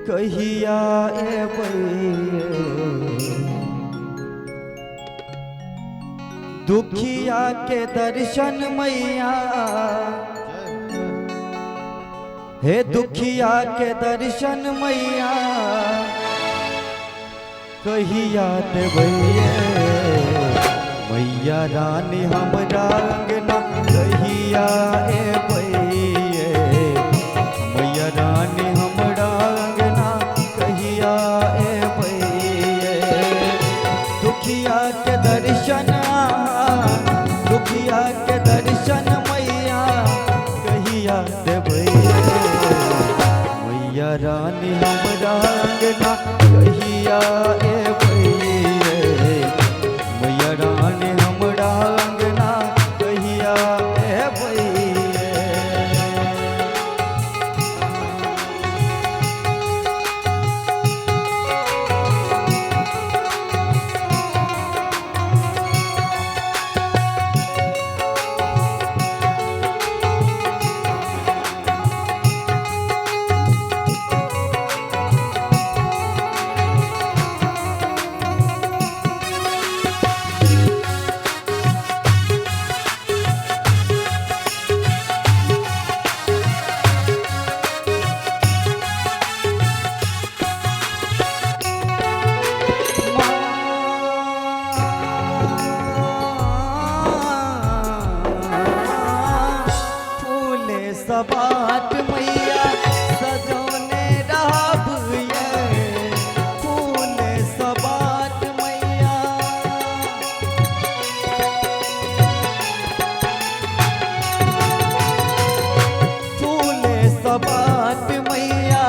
कहिया दुखिया के दर्शन मैया, हे दुखिया के दर्शन मैया कहिया देबै मैया रानी हमरा अंगना कहिया एबै मैया रानी हमरा अंगना कहिया एबै दुखिया के दर्शन दुखिया के दर्शन मैया कहिया देबै मैया रानी हमरा अंगना कहिया एबै मैया रानी हमरा अंगना कहिया एबै। सबाट मैया सजोने रहब फूल सबाट मैया फूल सबाट मैया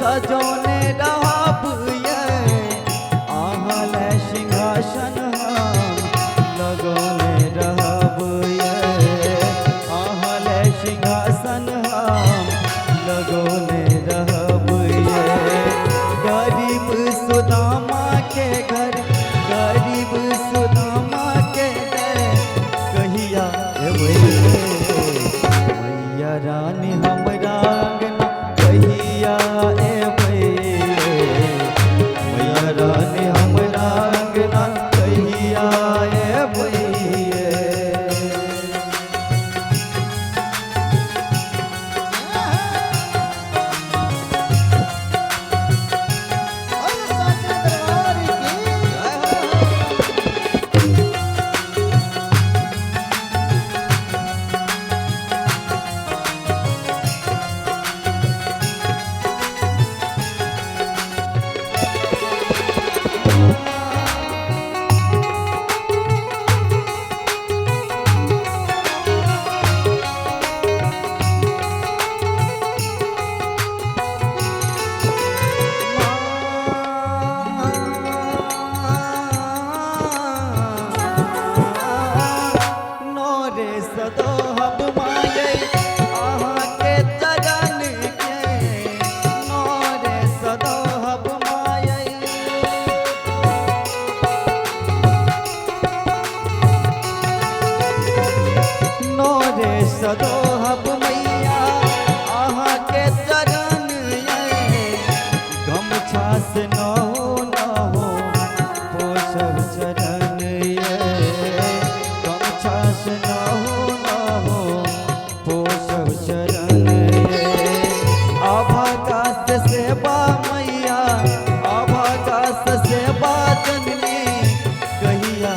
सजोने रहब आहल सिंहासन हम लगोने रहब सिंहासन हम लगोने रहब गरीब सुदामा के घर गरीब सुदामा के घर कहिया एबै मैया रानी हमरा अंगना कहिया एबै मैया रानी हमरा अंगना कहिया एबै। सदोहब मैया अहाँ के चरण गमछा से नहो नहो पोषब चरण गमछा से नहो नहो पोषब चरण आभाकाश सेवा मैया आभाकाश सेवा जननी कहिया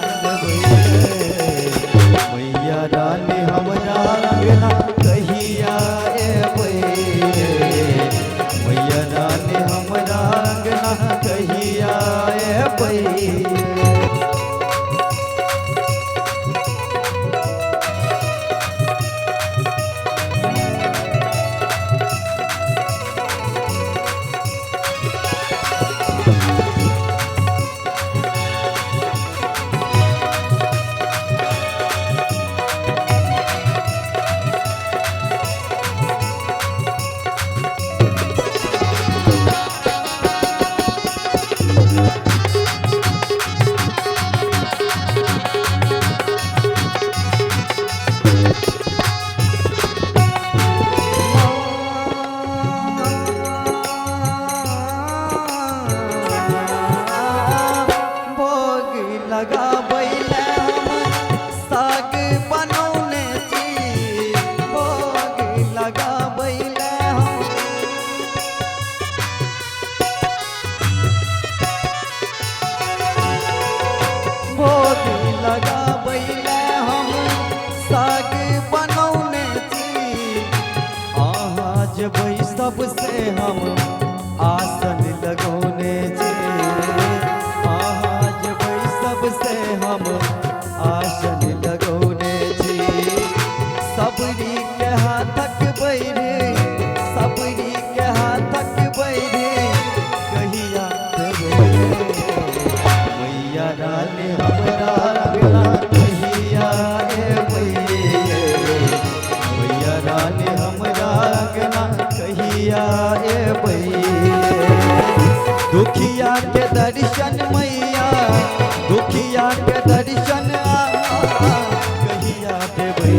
मैया रानी हमरा अंगना कहिया एबै मैया रानी हमरा अंगना कहिया एबै। लगा बैले हम साग बनौने छी आहाँ जबै सबसे हम आसन लगौने छी आहाँ जबै सबसे हम आसन लगौने छी सबरी के हाथक बैरे सबरी के हाथक बैरे कहिया देबै मैया रानी हमरा अंगना कहिया एबै मैया रानी हमरा अंगना कहिया एबै दुखिया के दर्शन मैया दुखिया के दर्शन कहिया देबै